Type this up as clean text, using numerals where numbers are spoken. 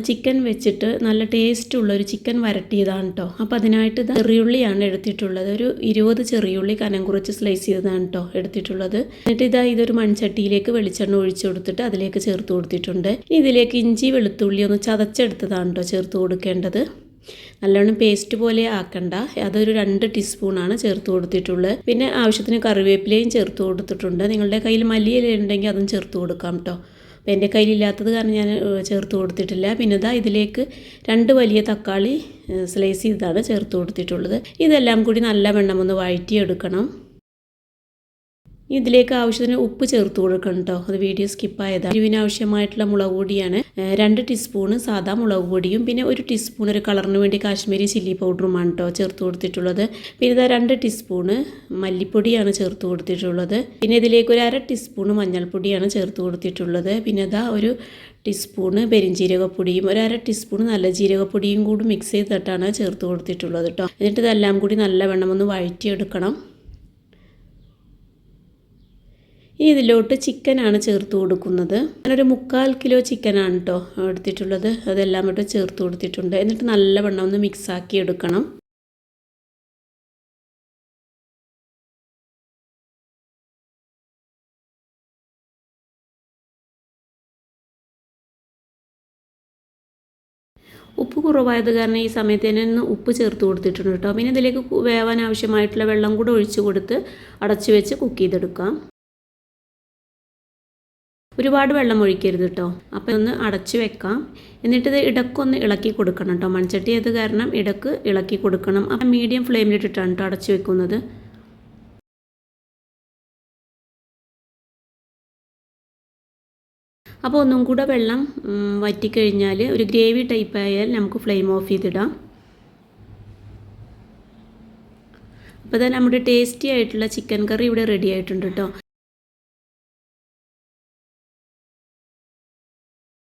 Chicken വെച്ചിട്ട് നല്ല ടേസ്റ്റുള്ളൊരു chicken വരട്ടിയതാണ് കേട്ടോ. അപ്പോൾ അതിനായിട്ട് ചെറിയുള്ളിയാണ് എടുത്തിട്ടുള്ളത്. ഒരു 20 ചെറിയുള്ളി കനം കുറച്ച് സ്ലൈസ് ചെയ്തതാണ് കേട്ടോ എടുത്തിട്ടുള്ളത്. എന്നിട്ട് ഇതൊരു മൺചട്ടിയിലേക്ക് വെളിച്ചെണ്ണ ഒഴിച്ചു കൊടുത്തിട്ട് അതിലേക്ക് ചേർത്ത് കൊടുത്തിട്ടുണ്ട്. ഇതിലേക്ക് ഇഞ്ചി വെളുത്തുള്ളി ഒന്ന് ചതച്ചെടുത്തതാണ് കേട്ടോ ചേർത്ത് കൊടുക്കേണ്ടത്. നല്ലോണം പേസ്റ്റ് പോലെ ആക്കണ്ട. അതൊരു 2 ടീസ്പൂണാണ് ചേർത്ത് കൊടുത്തിട്ടുള്ളത്. പിന്നെ ആവശ്യത്തിന് കറിവേപ്പിലയും ചേർത്ത് കൊടുത്തിട്ടുണ്ട്. നിങ്ങളുടെ കയ്യിൽ മല്ലിയില ഉണ്ടെങ്കിൽ അതും ചേർത്ത് കൊടുക്കാം കേട്ടോ. അപ്പോൾ എൻ്റെ കയ്യിലില്ലാത്തത് കാരണം ഞാൻ ചേർത്ത് കൊടുത്തിട്ടില്ല. പിന്നെ ഇതിലേക്ക് 2 വലിയ തക്കാളി സ്ലൈസ് ചെയ്താണ് ചേർത്ത് കൊടുത്തിട്ടുള്ളത്. ഇതെല്ലാം കൂടി നല്ല വെണ്ണം ഒന്ന് വഴറ്റിയെടുക്കണം. ഇതിലേക്ക് ആവശ്യത്തിന് ഉപ്പ് ചേർത്ത് കൊടുക്കണം കേട്ടോ. അത് വീഡിയോ സ്കിപ്പായതാണ്. എരിവിന് ആവശ്യമായിട്ടുള്ള മുളക് പൊടിയാണ് 2 ടീസ്പൂണ് സാധാ മുളക് പൊടിയും പിന്നെ 1 ടീസ്പൂൺ ഒരു കളറിന് വേണ്ടി കാശ്മീരി ചില്ലി പൗഡറുമാണ് കേട്ടോ ചേർത്ത് കൊടുത്തിട്ടുള്ളത്. പിന്നെ 2 ടീസ്പൂണ് മല്ലിപ്പൊടിയാണ് ചേർത്ത് കൊടുത്തിട്ടുള്ളത്. പിന്നെ ഇതിലേക്ക് ഒരു 1/2 ടീസ്പൂണ് മഞ്ഞൾപ്പൊടിയാണ് ചേർത്ത് കൊടുത്തിട്ടുള്ളത്. പിന്നെ ഒരു ടീസ്പൂണ് പെരിഞ്ജീരകപ്പൊടിയും ഒരു 1/2 ടീസ്പൂൺ നല്ല ജീരകപ്പൊടിയും കൂടി മിക്സ് ചെയ്തിട്ടാണ് ചേർത്ത് കൊടുത്തിട്ടുള്ളത് കേട്ടോ. എന്നിട്ട് ഇതെല്ലാം കൂടി നല്ല വെണ്ണം ഒന്ന് വഴറ്റിയെടുക്കണം. ഇതിലോട്ട് ചിക്കനാണ് ചേർത്ത് കൊടുക്കുന്നത്. ഞാനൊരു 3/4 കിലോ ചിക്കനാണ് കേട്ടോ എടുത്തിട്ടുള്ളത്. അതെല്ലാം ഇട്ട് ചേർത്ത് കൊടുത്തിട്ടുണ്ട്. എന്നിട്ട് നല്ലവണ്ണം ഒന്ന് മിക്സാക്കി എടുക്കണം. ഉപ്പ് കുറവായത് കാരണം ഈ സമയത്ത് തന്നെ ഉപ്പ് ചേർത്ത് കൊടുത്തിട്ടുണ്ട് കേട്ടോ. പിന്നെ ഇതിലേക്ക് വേവാൻ ആവശ്യമായിട്ടുള്ള വെള്ളം കൂടെ ഒഴിച്ച് കൊടുത്ത് അടച്ചു വെച്ച് കുക്ക് ചെയ്തെടുക്കാം. ഒരുപാട് വെള്ളം ഒഴിക്കരുത് കേട്ടോ. അപ്പോൾ ഒന്ന് അടച്ചു വെക്കാം. എന്നിട്ട് ഇത് ഇടക്കൊന്ന് ഇളക്കി കൊടുക്കണം കേട്ടോ. മൺചട്ടി ആയത് കാരണം ഇടക്ക് ഇളക്കി കൊടുക്കണം. അപ്പം മീഡിയം ഫ്ലെയിമിലിട്ടിട്ടാണ് കേട്ടോ അടച്ചു വെക്കുന്നത്. അപ്പോൾ ഒന്നും കൂടെ വെള്ളം വറ്റിക്കഴിഞ്ഞാൽ ഒരു ഗ്രേവി ടൈപ്പ് ആയാൽ നമുക്ക് ഫ്ലെയിം ഓഫ് ചെയ്തിടാം. അപ്പോൾ നമ്മുടെ ടേസ്റ്റി ആയിട്ടുള്ള ചിക്കൻ കറി ഇവിടെ റെഡി ആയിട്ടുണ്ട് കേട്ടോ.